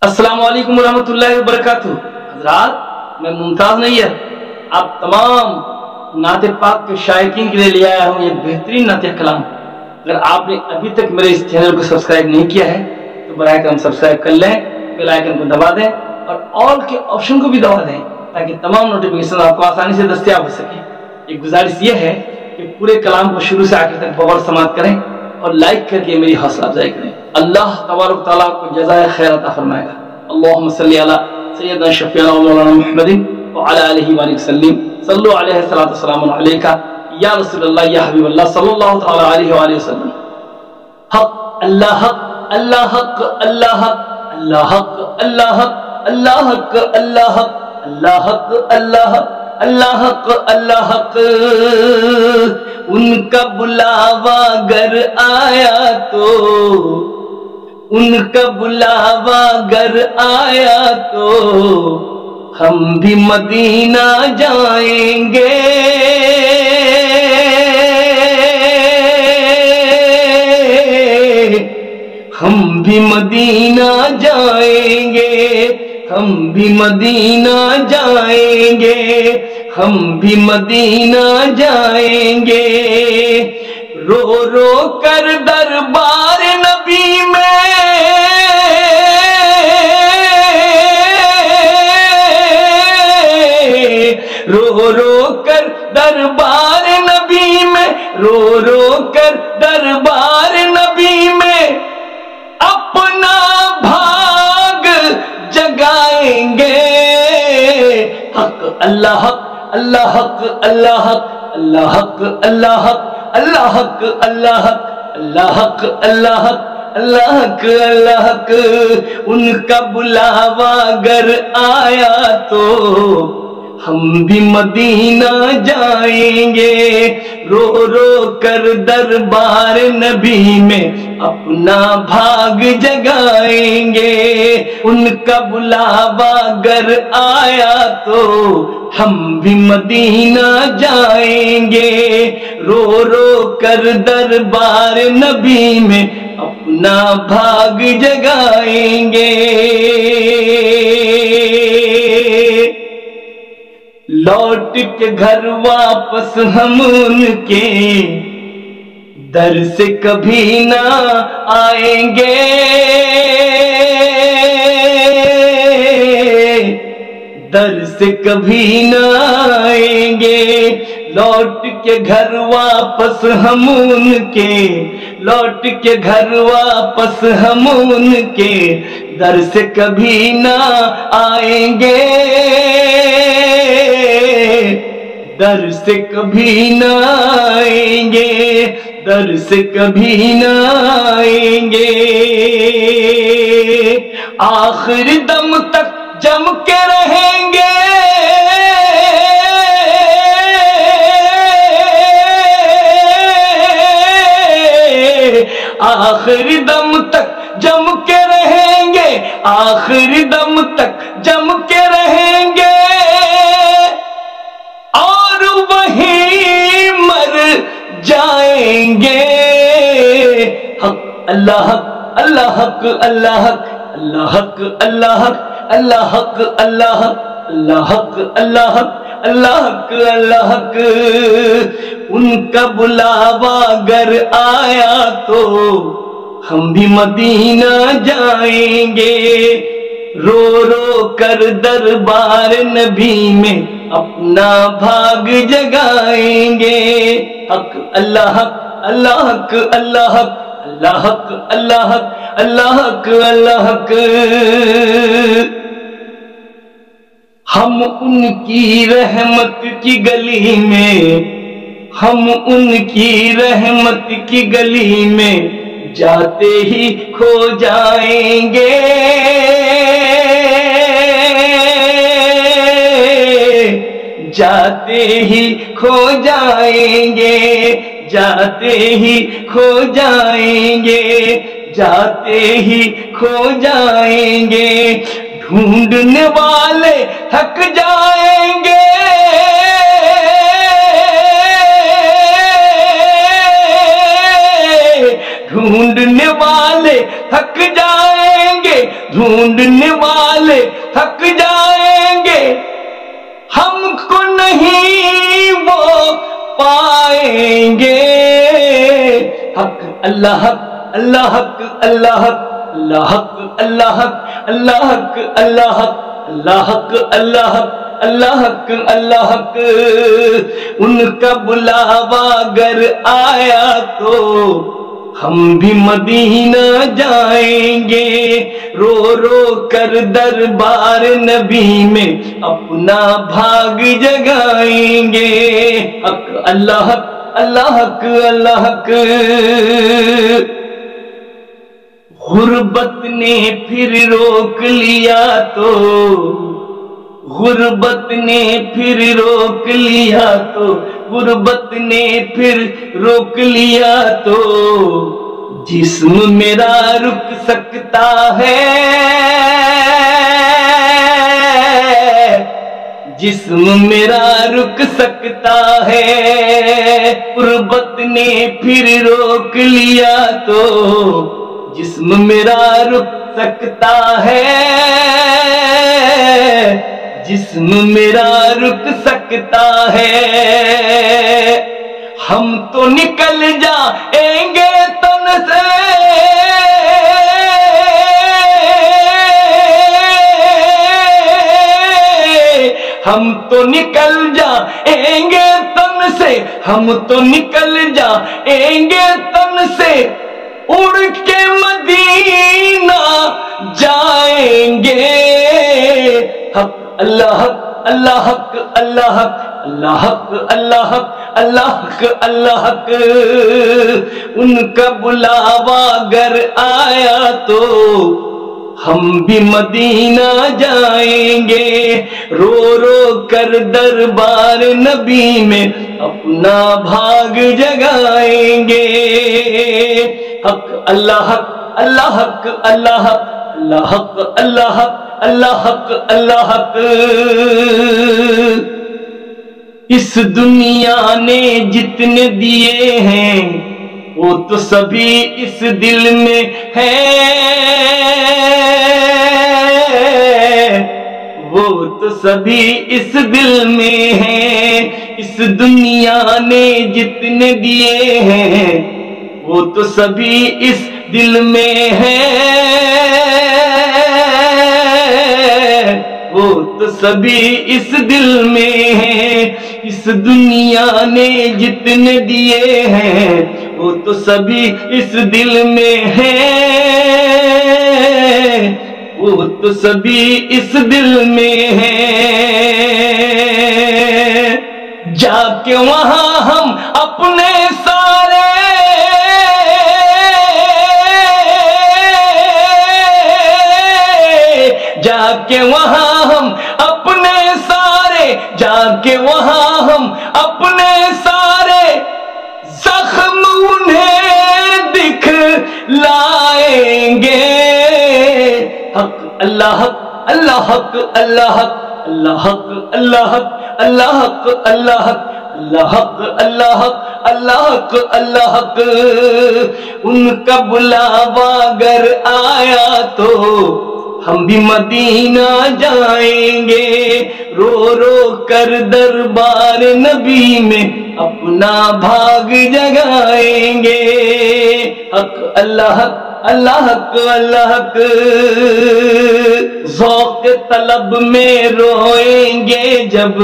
السلام علیکم ورحمۃ اللہ وبرکاتہ۔ حضرات، میں ممتاز نیر آپ تمام نعت پاک کے شائقین کے لیے لے آیا ہوں یہ بہترین نعت کلام۔ اگر آپ نے ابھی تک میرے اس چینل کو سبسکرائب نہیں کیا ہے تو براہ کرم سبسکرائب کر لیں، بیل آئیکن کو دبا دیں اور آل کے آپشن کو بھی دبا دیں تاکہ تمام نوٹیفیکیشن آپ کو آسانی سے دستیاب ہو سکے۔ ایک گزارش یہ ہے کہ پورے کلام کو شروع سے آخر تک بغور سماعت کریں اور لائک کر کے میری حوصلہ افزائی کریں۔ اللہ تبارک تعالیٰ کو جزائے خیر عطا فرمائے گا۔ اللہم صلی علی سیدنا شفیعنا و مولانا محمد وعلی آلہ وآلہ وسلم، صلو علیہ الصلاۃ والسلام علیکہ یا رسول اللہ یا حبیب اللہ صلی اللہ تعالی علیہ وآلہ وسلم۔ حق اللہ حق اللہ حق اللہ حق اللہ حق اللہ حق اللہ حق اللہ حق اللہ حق اللہ حق اللہ حق اللہ حق۔ ان کا بلاوا گر آیا تو ان کا بلاوا گر آیا تو ہم بھی مدینہ جائیں گے، ہم بھی مدینہ جائیں گے، ہم بھی مدینہ جائیں گے، ہم بھی مدینہ جائیں گے۔ رو رو کر دربار نبی میں رو رو کر دربار نبی میں رو رو کر دربار نبی میں اپنا بھاگ جگائیں گے۔ حق اللہ حق اللہ حق اللہ حق اللہ حق اللہ حق اللہ حق اللہ حق اللہ حق اللہ حق اللہ حق اللہ حق۔ ان کا بلاوا گر آیا تو ہم بھی مدینہ جائیں گے، رو رو کر دربار نبی میں اپنا بھاگ جگائیں گے۔ ان کا بلاوا گر آیا تو ہم بھی مدینہ جائیں گے، رو رو کر دربار نبی میں اپنا بھاگ جگائیں گے۔ لوٹ کے گھر واپس ہم ان کے در سے کبھی نہ آئیں گے، در سے کبھی نہ آئیں گے۔ لوٹ کے گھر واپس ہم ان کے لوٹ کے گھر واپس ہم ان کے در سے کبھی نہ آئیں گے، در سے کبھی نہ آئیں گے، در سے کبھی نہ آئیں گے۔ آخر دم تک جم کے رہیں گے، آخر دم تک جم کے رہیں گے، آخر دم تک جم کے رہیں گے اور وہیں مر جائیں گے۔ حق اللہ حق اللہ حق اللہ حق اللہ حق اللہ حق اللہ حق اللہ حق اللہ حق اللہ حق اللہ حق اللہ حق۔ ان کا بلاوا گر آیا تو ہم بھی مدینہ جائیں گے، رو رو کر دربار نبی میں اپنا بھاگ جگائیں گے۔ حق اللہ حق اللہ حق اللہ حق اللہ حق اللہ حق اللہ حق اللہ حق۔ ہم ان کی رحمت کی گلی میں ہم ان کی رحمت کی گلی میں جاتے ہی کھو جائیں گے، جاتے ہی کھو جائیں گے، جاتے ہی کھو جائیں گے، جاتے ہی کھو جائیں گے۔ ڈھونڈنے والے تھک جائیں گے، ڈھونڈنے والے تھک جائیں گے، ڈھونڈنے والے تھک جائیں گے، ہم کو نہیں وہ پائیں گے۔ حق اللہ حق اللہ حق اللہ حق اللہ حق اللہ حق اللہ حق اللہ حق اللہ حق اللہ حق اللہ حق اللہ حق۔ ان کا بلاوا اگر آیا تو ہم بھی مدینہ جائیں گے، رو رو کر دربار نبی میں اپنا بھاگ جگائیں گے۔ حق اللہ حق اللہ حق اللہ حق۔ غربت نے پھر روک لیا تو، غربت نے پھر روک لیا تو، غربت نے پھر روک لیا تو، جسم میرا رک سکتا ہے، جسم میرا رک سکتا ہے۔ غربت نے پھر روک لیا تو جسم میرا رک سکتا ہے، جسم میرا رک سکتا ہے۔ ہم تو نکل جائیں گے تن سے، ہم تو نکل جائیں گے تن سے، ہم تو نکل جائیں گے تن سے، اڑ کے مدینہ جائیں گے۔ حق اللہ حق اللہ حق اللہ حق اللہ حق اللہ حق اللہ حق اللہ حق۔ ان کا بلاوا اگر آیا تو ہم بھی مدینہ جائیں گے، رو رو کر دربار نبی میں اپنا بھاگ جگائیں گے۔ حق اللہ حق اللہ حق اللہ حق اللہ حق اللہ حق اللہ حق اللہ حق۔ اس دنیا نے جتنے دیے ہیں وہ تو سبھی اس دل میں ہے، وہ تو سبھی اس دل میں ہیں۔ اس دنیا نے جتنے دیے ہیں وہ تو سبھی اس دل میں ہے، وہ تو سبھی اس دل میں ہیں۔ اس دنیا نے جتنے دیے ہیں وہ تو سبھی اس دل میں ہیں، وہ تو سبھی اس دل میں ہیں۔ جا کے وہاں ہم اپنے سارے جا کے وہاں ہم اپنے سارے، جا کے وہاں ہم اپنے سارے زخم انہیں دکھلائیں گے۔ حق اللہ حق اللہ حق اللہ حق اللہ حق اللہ حق اللہ حق اللہ حق اللہ حق اللہ حق اللہ حق اللہ حق۔ ان کا بلاوا اگر آیا تو ہم بھی مدینہ جائیں گے، رو رو کر دربار نبی میں اپنا بھاگ جگائیں گے۔ حق اللہ حق اللہ حق اللہ حق۔ ذوق طلب میں روئیں گے جب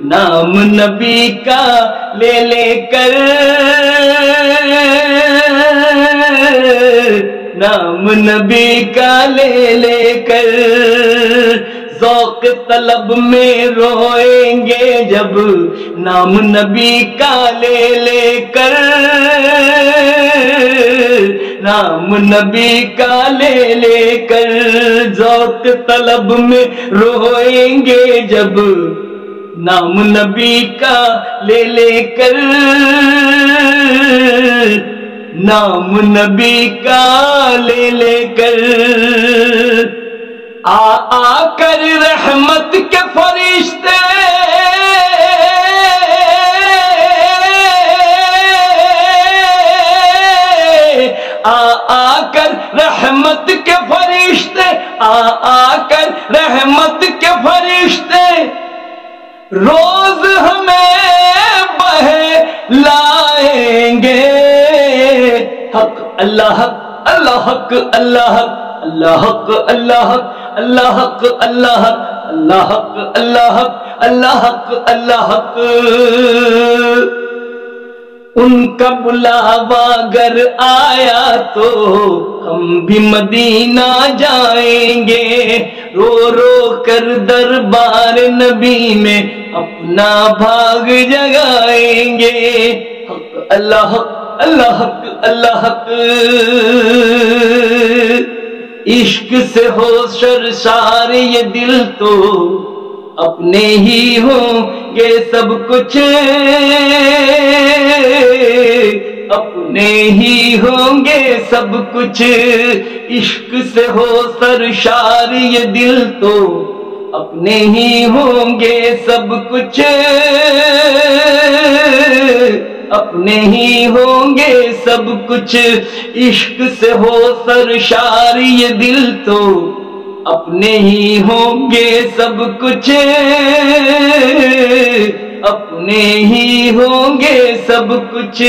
نام نبی کا لے لے کر، نام نبی کا لے لے کر۔ ذوق طلب میں روئیں گے جب نام نبی کا لے لے کر، نام نبی کا لے لے کر۔ ذوق طلب میں روئیں گے جب نام نبی کا لے لے کر، نام نبی کا لے لے کر۔ آ کر رحمت کے فرشتے آ کر رحمت کے فرشتے فرشتے آ کر رحمت کے فرشتے روز ہمیں بہلائیں گے. حق اللہ حق اللہ حق اللہ حق اللہ حق اللہ حق اللہ حق اللہ حق اللہ حق اللہ حق اللہ حق اللہ حق. ان کا بلاوا اگر آیا تو ہم بھی مدینہ جائیں گے. رو رو کر دربار نبی میں اپنا بھاگ جگائیں گے. حق اللہ حق اللہ حق اللہ حق. عشق سے ہو سرشار یہ دل تو اپنے ہی ہوں گے سب کچھ. اپنے ہی ہوں گے سب کچھ. عشق سے ہو سرشار یہ دل تو اپنے ہی ہوں گے سب کچھ. اپنے ہی ہوں گے سب کچھ. عشق سے ہو سرشار یہ دل تو اپنے ہی ہوں گے سب کچھ. اپنے ہی ہوں گے سب کچھ.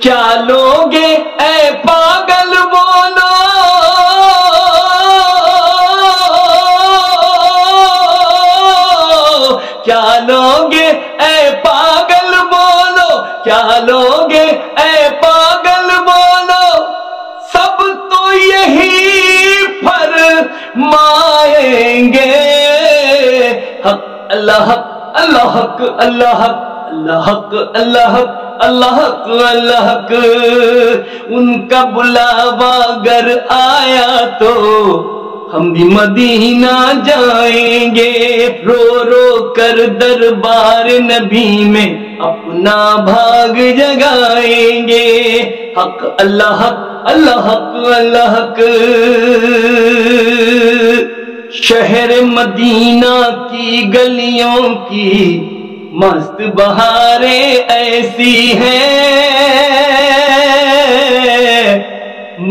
کیا لوگے اے پاگل بولو کیا لوگے اے پاگل بولو کیا لوگے اے پاگل بولو. سب تو یہی فرمائیں گے. حق اللہ حق اللہ حق اللہ حق اللہ حق اللہ حق اللہ حق اللہ حق. ان کا بلاوا اگر آیا تو ہم بھی مدینہ جائیں گے. رو رو کر دربار نبی میں اپنا بھاگ جگائیں گے. حق اللہ حق اللہ حق اللہ حق. شہر مدینہ کی گلیوں کی مست بہاریں ایسی ہیں.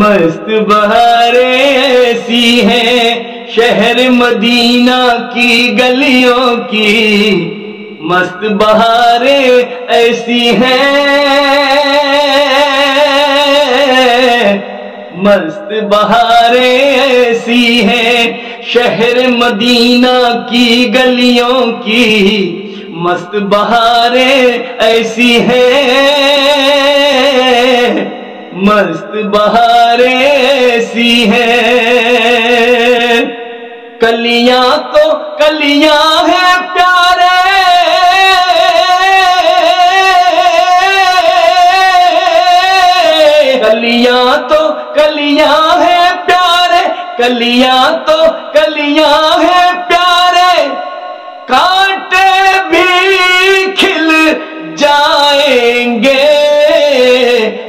مست بہاریں ایسی ہیں. شہر مدینہ کی گلیوں کی مست بہاریں ایسی ہیں. مست بہاریں ایسی ہیں. شہر مدینہ کی گلیوں کی مست بہاریں ایسی ہیں. مست بہاریں ایسی ہیں. کلیاں تو کلیاں ہیں پیارے کلیاں تو کلیاں ہیں پیارے. کلیاں تو کلیاں ہیں پیارے. کانٹے بھی کھل جائیں گے.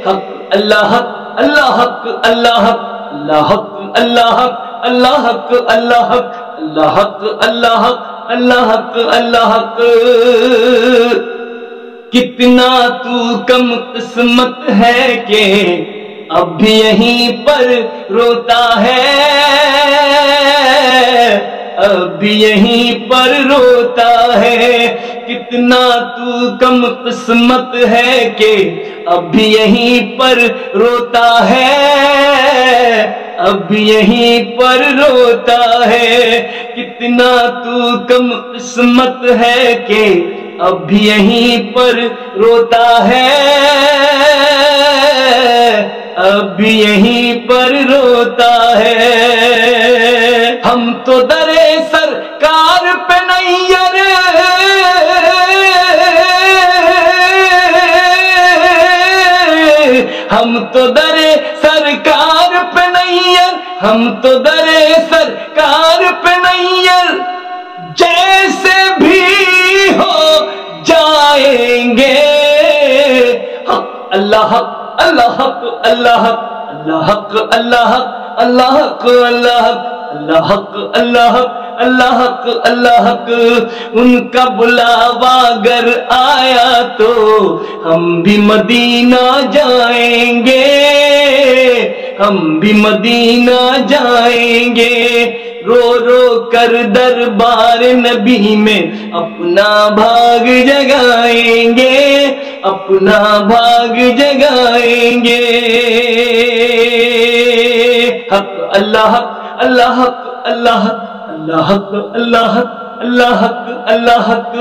حق اللہ حق اللہ حق اللہ حق اللہ حق اللہ حق اللہ حق اللہ حق اللہ حق اللہ حق اللہ حق اللہ حق. کتنا تو کم قسمت ہے کہ اب بھی یہیں پر روتا ہے. اب بھی یہیں پر روتا ہے. کتنا تو کم قسمت ہے کہ اب بھی یہیں پر روتا ہے. اب بھی یہیں پر روتا ہے. کتنا تو کم قسمت ہے کہ اب بھی یہیں پر روتا ہے. اب بھی یہیں پر روتا ہے. ہم تو درے سرکار پہ نیر ہم تو درے سرکار پہ نیر ہم تو درے سرکار پہ نیر. جیسے بھی ہو جائیں گے. حق اللہ حق اللہ حق اللہ حق اللہ حق اللہ حق اللہ حق اللہ حق اللہ حق اللہ حق اللہ حق. ان کا بلاوا اگر آیا تو ہم بھی مدینہ جائیں گے. ہم بھی مدینہ جائیں گے، رو رو کر دربار نبی میں اپنا بھاگ جگائیں گے، اپنا بھاگ جگائیں گے۔ حق اللہ حق اللہ حق اللہ حق اللہ حق اللہ حق اللہ حق اللہ حق۔